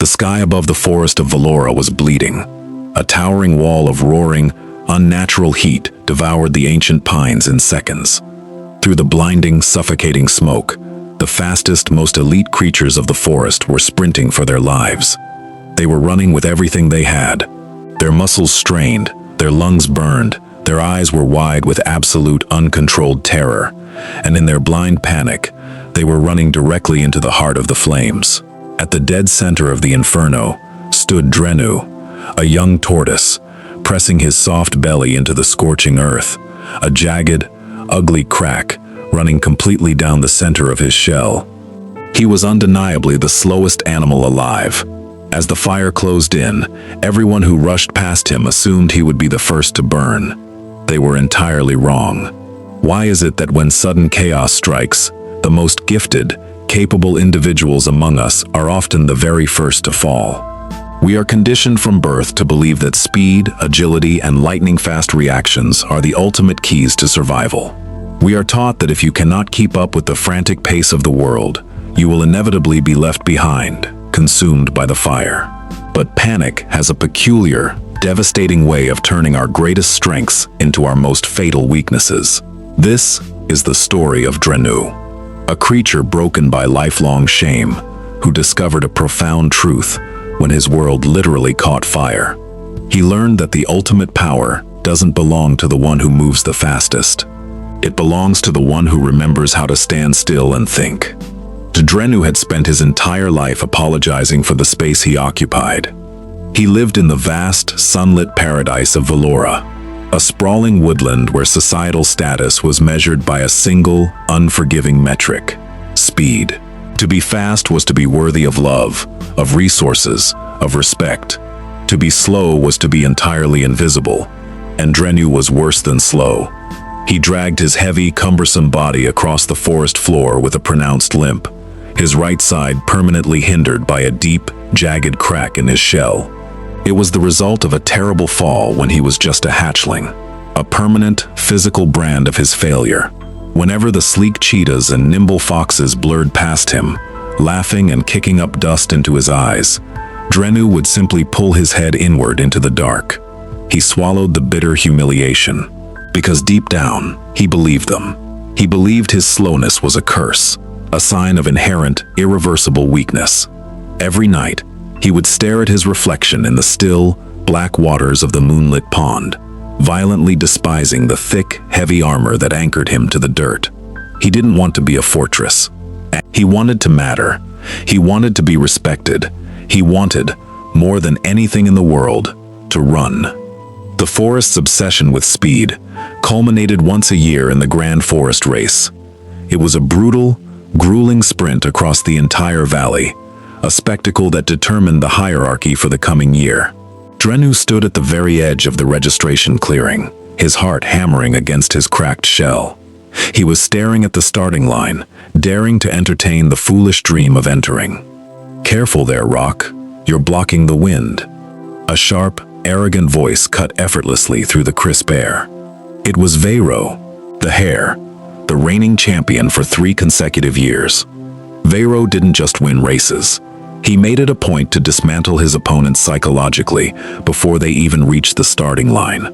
The sky above the Forest of Velora was bleeding. A towering wall of roaring, unnatural heat devoured the ancient pines in seconds. Through the blinding, suffocating smoke, the fastest, most elite creatures of the forest were sprinting for their lives. They were running with everything they had. Their muscles strained, their lungs burned, their eyes were wide with absolute, uncontrolled terror, and in their blind panic, they were running directly into the heart of the flames. At the dead center of the inferno stood Drenu, a young tortoise, pressing his soft belly into the scorching earth, a jagged, ugly crack running completely down the center of his shell. He was undeniably the slowest animal alive. As the fire closed in, everyone who rushed past him assumed he would be the first to burn. They were entirely wrong. Why is it that when sudden chaos strikes, the most gifted, capable individuals among us are often the very first to fall? We are conditioned from birth to believe that speed, agility, and lightning-fast reactions are the ultimate keys to survival. We are taught that if you cannot keep up with the frantic pace of the world, you will inevitably be left behind, consumed by the fire. But panic has a peculiar, devastating way of turning our greatest strengths into our most fatal weaknesses. This is the story of Drenu, a creature broken by lifelong shame, who discovered a profound truth when his world literally caught fire. He learned that the ultimate power doesn't belong to the one who moves the fastest. It belongs to the one who remembers how to stand still and think. Drenu had spent his entire life apologizing for the space he occupied. He lived in the vast, sunlit paradise of Velora, a sprawling woodland where societal status was measured by a single, unforgiving metric: speed. To be fast was to be worthy of love, of resources, of respect. To be slow was to be entirely invisible, and Drenu was worse than slow. He dragged his heavy, cumbersome body across the forest floor with a pronounced limp, his right side permanently hindered by a deep, jagged crack in his shell. It was the result of a terrible fall when he was just a hatchling, a permanent, physical brand of his failure. Whenever the sleek cheetahs and nimble foxes blurred past him, laughing and kicking up dust into his eyes, Drenu would simply pull his head inward into the dark. He swallowed the bitter humiliation, because deep down, he believed them. He believed his slowness was a curse, a sign of inherent, irreversible weakness. Every night, he would stare at his reflection in the still, black waters of the moonlit pond, violently despising the thick, heavy armor that anchored him to the dirt. He didn't want to be a fortress. He wanted to matter. He wanted to be respected. He wanted, more than anything in the world, to run. The forest's obsession with speed culminated once a year in the Grand Forest Race. It was a brutal, grueling sprint across the entire valley, a spectacle that determined the hierarchy for the coming year. Drenu stood at the very edge of the registration clearing, his heart hammering against his cracked shell. He was staring at the starting line, daring to entertain the foolish dream of entering. "Careful there, Rock. You're blocking the wind." A sharp, arrogant voice cut effortlessly through the crisp air. It was Vero, the hare, the reigning champion for 3 consecutive years. Vero didn't just win races. He made it a point to dismantle his opponents psychologically before they even reached the starting line.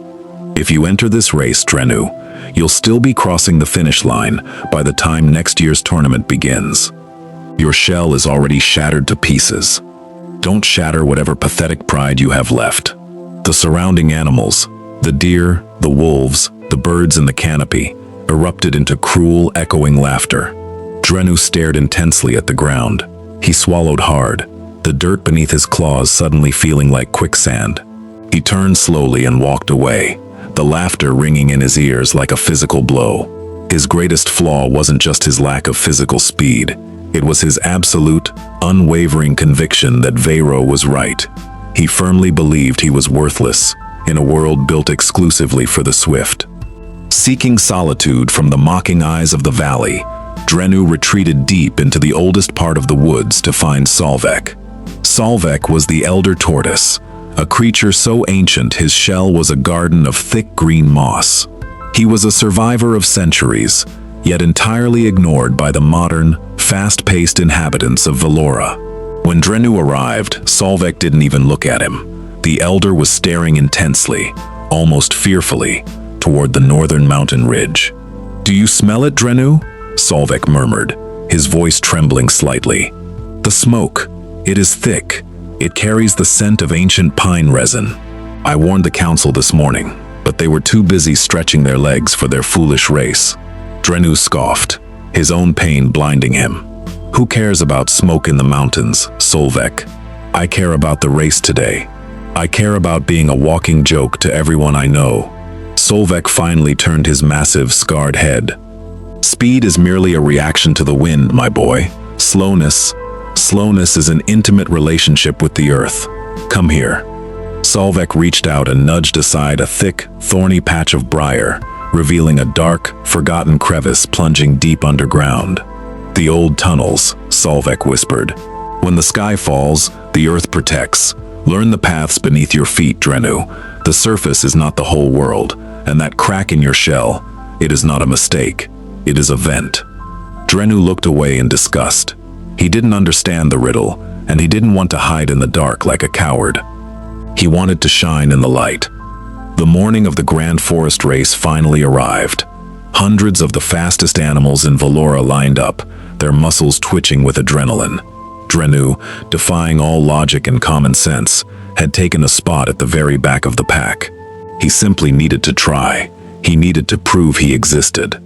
If you enter this race, Drenu, you'll still be crossing the finish line by the time next year's tournament begins. Your shell is already shattered to pieces. Don't shatter whatever pathetic pride you have left. The surrounding animals, the deer, the wolves, the birds in the canopy, erupted into cruel, echoing laughter. Drenu stared intensely at the ground. He swallowed hard, the dirt beneath his claws suddenly feeling like quicksand. He turned slowly and walked away, the laughter ringing in his ears like a physical blow. His greatest flaw wasn't just his lack of physical speed. It was his absolute, unwavering conviction that Vero was right. He firmly believed he was worthless in a world built exclusively for the swift. Seeking solitude from the mocking eyes of the valley, Drenu retreated deep into the oldest part of the woods to find Solvek. Solvek was the elder tortoise, a creature so ancient his shell was a garden of thick green moss. He was a survivor of centuries, yet entirely ignored by the modern, fast-paced inhabitants of Velora. When Drenu arrived, Solvek didn't even look at him. The elder was staring intensely, almost fearfully, toward the northern mountain ridge. "Do you smell it, Drenu?" Solvek murmured, his voice trembling slightly. "The smoke. It is thick. It carries the scent of ancient pine resin. I warned the council this morning, but they were too busy stretching their legs for their foolish race." Drenu scoffed, his own pain blinding him. "Who cares about smoke in the mountains, Solvek? I care about the race today. I care about being a walking joke to everyone I know." Solvek finally turned his massive, scarred head. "Speed is merely a reaction to the wind, my boy. Slowness is an intimate relationship with the earth. Come here." Solvek reached out and nudged aside a thick, thorny patch of briar, revealing a dark, forgotten crevice plunging deep underground. "The old tunnels," Solvek whispered. "When the sky falls, the earth protects. Learn the paths beneath your feet, Drenu. The surface is not the whole world, and that crack in your shell, it is not a mistake. It is a vent." Drenu looked away in disgust. He didn't understand the riddle, and he didn't want to hide in the dark like a coward. He wanted to shine in the light. The morning of the Grand Forest race finally arrived. Hundreds of the fastest animals in Velora lined up, their muscles twitching with adrenaline. Drenu, defying all logic and common sense, had taken a spot at the very back of the pack. He simply needed to try. He needed to prove he existed.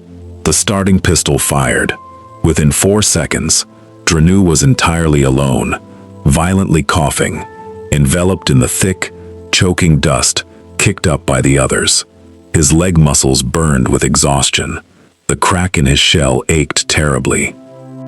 The starting pistol fired. Within 4 seconds, Drenu was entirely alone, violently coughing, enveloped in the thick, choking dust kicked up by the others. His leg muscles burned with exhaustion. The crack in his shell ached terribly.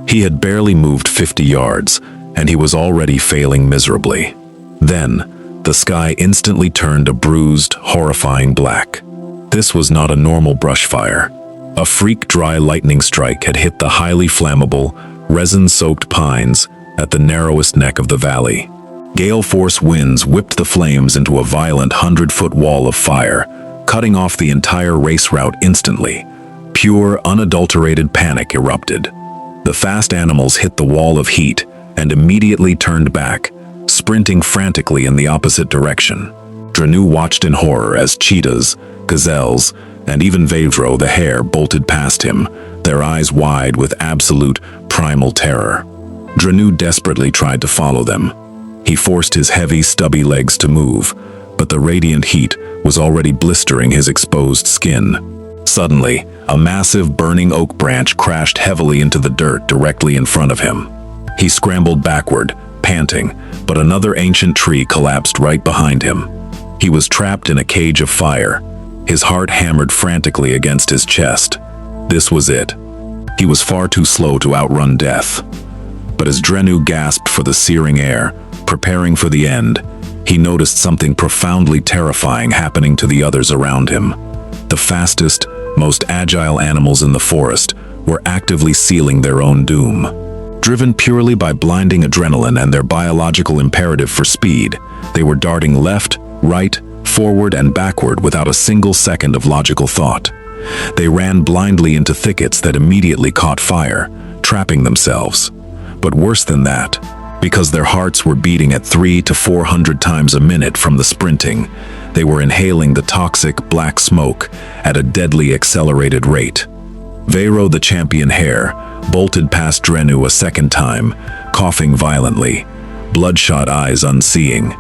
He had barely moved 50 yards, and he was already failing miserably. Then, the sky instantly turned a bruised, horrifying black. This was not a normal brush fire. A freak dry lightning strike had hit the highly flammable, resin-soaked pines at the narrowest neck of the valley. Gale-force winds whipped the flames into a violent 100-foot wall of fire, cutting off the entire race route instantly. Pure, unadulterated panic erupted. The fast animals hit the wall of heat and immediately turned back, sprinting frantically in the opposite direction. Drenu watched in horror as cheetahs, gazelles, and even Vedro the hare bolted past him, their eyes wide with absolute, primal terror. Drenu desperately tried to follow them. He forced his heavy, stubby legs to move, but the radiant heat was already blistering his exposed skin. Suddenly, a massive burning oak branch crashed heavily into the dirt directly in front of him. He scrambled backward, panting, but another ancient tree collapsed right behind him. He was trapped in a cage of fire. His heart hammered frantically against his chest. This was it. He was far too slow to outrun death. But as Drenu gasped for the searing air, preparing for the end, he noticed something profoundly terrifying happening to the others around him. The fastest, most agile animals in the forest were actively sealing their own doom. Driven purely by blinding adrenaline and their biological imperative for speed, they were darting left, right, forward, and backward without a single second of logical thought. They ran blindly into thickets that immediately caught fire, trapping themselves. But worse than that, because their hearts were beating at 300 to 400 times a minute from the sprinting, they were inhaling the toxic black smoke at a deadly accelerated rate. Vedro the champion hare bolted past Drenu a second time, coughing violently, bloodshot eyes unseeing.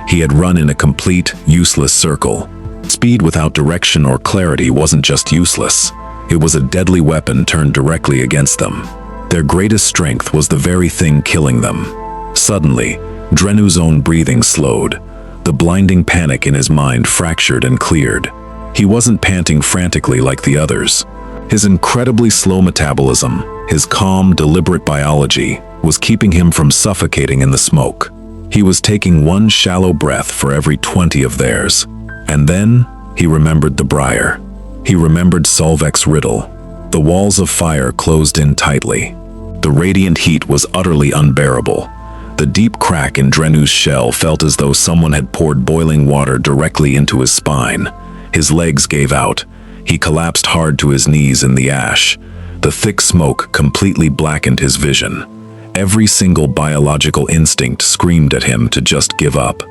He had run in a complete, useless circle. Speed without direction or clarity wasn't just useless. It was a deadly weapon turned directly against them. Their greatest strength was the very thing killing them. Suddenly, Drenu's own breathing slowed. The blinding panic in his mind fractured and cleared. He wasn't panting frantically like the others. His incredibly slow metabolism, his calm, deliberate biology, was keeping him from suffocating in the smoke. He was taking one shallow breath for every 20 of theirs. And then, he remembered the briar. He remembered Solvek's riddle. The walls of fire closed in tightly. The radiant heat was utterly unbearable. The deep crack in Drenu's shell felt as though someone had poured boiling water directly into his spine. His legs gave out. He collapsed hard to his knees in the ash. The thick smoke completely blackened his vision. Every single biological instinct screamed at him to just give up.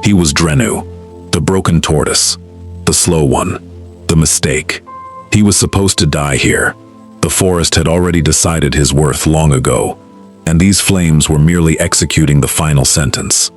He was Drenu, the broken tortoise, the slow one, the mistake. He was supposed to die here. The forest had already decided his worth long ago, and these flames were merely executing the final sentence.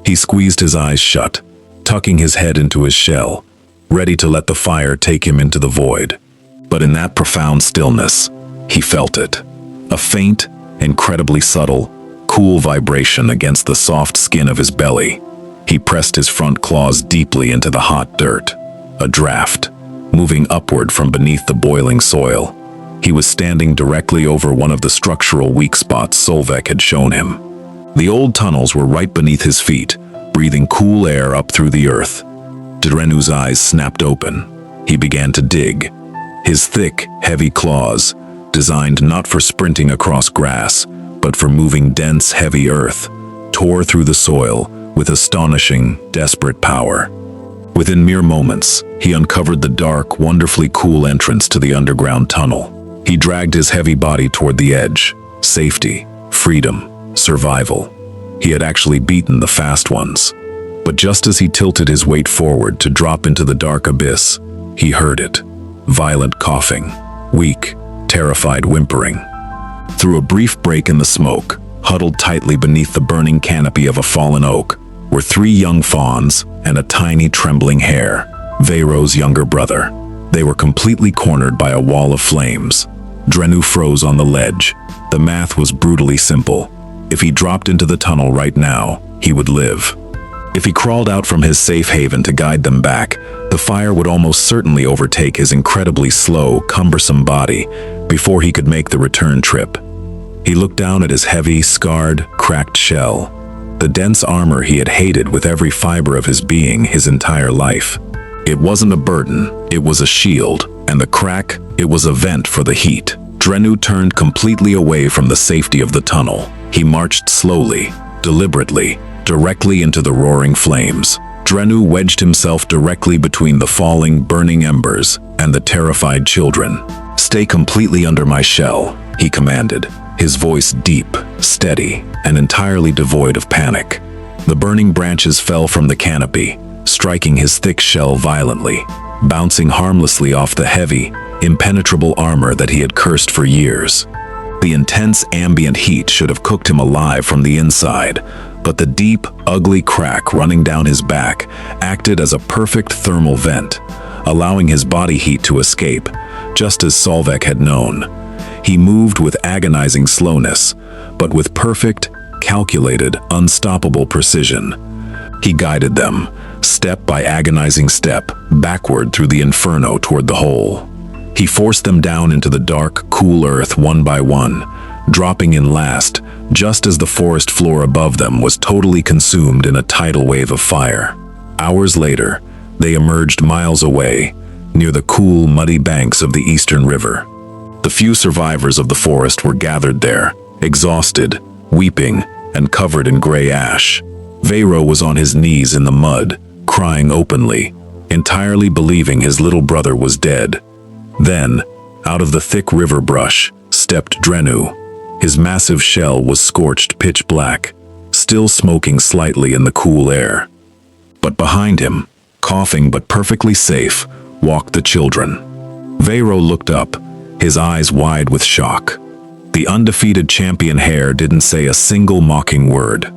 He squeezed his eyes shut, tucking his head into his shell, ready to let the fire take him into the void. But in that profound stillness, he felt it. A faint, incredibly subtle, cool vibration against the soft skin of his belly. He pressed his front claws deeply into the hot dirt. A draft, moving upward from beneath the boiling soil. He was standing directly over one of the structural weak spots Solvek had shown him. The old tunnels were right beneath his feet, breathing cool air up through the earth. Drenu's eyes snapped open. He began to dig. His thick, heavy claws, designed not for sprinting across grass, but for moving dense, heavy earth, tore through the soil with astonishing, desperate power. Within mere moments, he uncovered the dark, wonderfully cool entrance to the underground tunnel. He dragged his heavy body toward the edge. Safety, freedom, survival. He had actually beaten the fast ones. But just as he tilted his weight forward to drop into the dark abyss, he heard it. Violent coughing, weak, terrified whimpering. Through a brief break in the smoke, huddled tightly beneath the burning canopy of a fallen oak, were 3 young fawns and a tiny trembling hare, Veyro's younger brother. They were completely cornered by a wall of flames. Drenu froze on the ledge. The math was brutally simple. If he dropped into the tunnel right now, he would live. If he crawled out from his safe haven to guide them back, the fire would almost certainly overtake his incredibly slow, cumbersome body before he could make the return trip. He looked down at his heavy, scarred, cracked shell, the dense armor he had hated with every fiber of his being his entire life. It wasn't a burden, it was a shield, and the crack, it was a vent for the heat. Drenu turned completely away from the safety of the tunnel. He marched slowly, deliberately, directly into the roaring flames. Drenu wedged himself directly between the falling, burning embers and the terrified children. "Stay completely under my shell," he commanded, his voice deep, steady, and entirely devoid of panic. The burning branches fell from the canopy, striking his thick shell violently, bouncing harmlessly off the heavy, impenetrable armor that he had cursed for years. The intense ambient heat should have cooked him alive from the inside, but the deep, ugly crack running down his back acted as a perfect thermal vent, allowing his body heat to escape, just as Solvek had known. He moved with agonizing slowness, but with perfect, calculated, unstoppable precision. He guided them, step by agonizing step, backward through the inferno toward the hole. He forced them down into the dark, cool earth one by one, dropping in last, just as the forest floor above them was totally consumed in a tidal wave of fire. Hours later, they emerged miles away, near the cool, muddy banks of the eastern river. The few survivors of the forest were gathered there, exhausted, weeping, and covered in gray ash. Veyro was on his knees in the mud, crying openly, entirely believing his little brother was dead. Then, out of the thick river brush, stepped Drenu. His massive shell was scorched pitch black, still smoking slightly in the cool air. But behind him, coughing but perfectly safe, walked the children. Veyro looked up, his eyes wide with shock. The undefeated champion hare didn't say a single mocking word.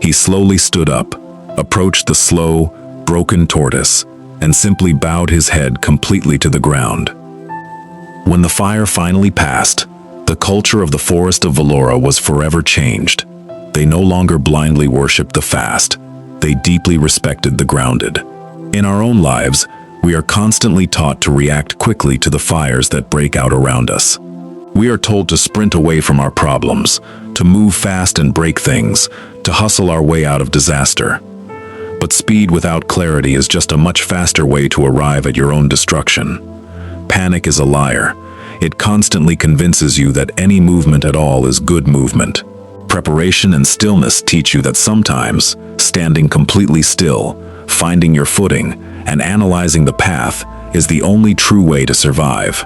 He slowly stood up, approached the slow, broken tortoise, and simply bowed his head completely to the ground. When the fire finally passed, the culture of the Forest of Velora was forever changed. They no longer blindly worshipped the fast. They deeply respected the grounded. In our own lives, we are constantly taught to react quickly to the fires that break out around us. We are told to sprint away from our problems, to move fast and break things, to hustle our way out of disaster. But speed without clarity is just a much faster way to arrive at your own destruction. Panic is a liar. It constantly convinces you that any movement at all is good movement. Preparation and stillness teach you that sometimes, standing completely still, finding your footing, and analyzing the path is the only true way to survive.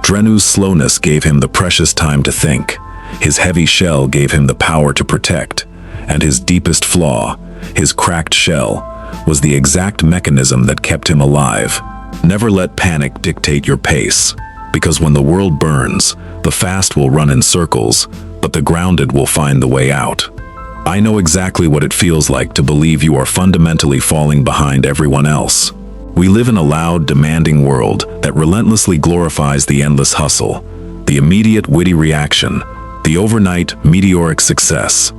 Drenu's slowness gave him the precious time to think. His heavy shell gave him the power to protect, and his deepest flaw, his cracked shell, was the exact mechanism that kept him alive. Never let panic dictate your pace, because when the world burns, the fast will run in circles, but the grounded will find the way out. I know exactly what it feels like to believe you are fundamentally falling behind everyone else. We live in a loud, demanding world that relentlessly glorifies the endless hustle, the immediate witty reaction, the overnight meteoric success.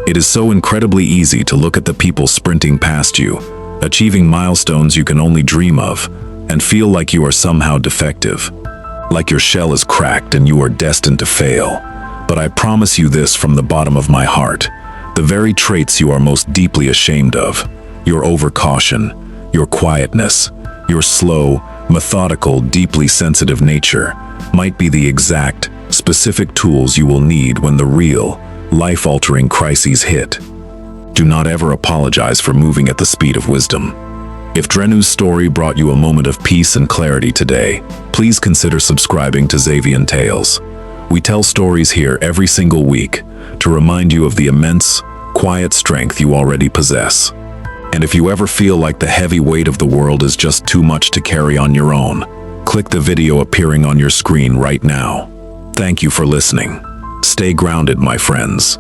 It is so incredibly easy to look at the people sprinting past you, achieving milestones you can only dream of, and feel like you are somehow defective, like your shell is cracked and you are destined to fail. But I promise you this from the bottom of my heart: the very traits you are most deeply ashamed of, your overcaution, your quietness, your slow, methodical, deeply sensitive nature, might be the exact, specific tools you will need when the real, life-altering crises hit. Do not ever apologize for moving at the speed of wisdom. If Drenu's story brought you a moment of peace and clarity today, please consider subscribing to Zavian Tales. We tell stories here every single week to remind you of the immense, quiet strength you already possess. And if you ever feel like the heavy weight of the world is just too much to carry on your own, click the video appearing on your screen right now. Thank you for listening. Stay grounded, my friends.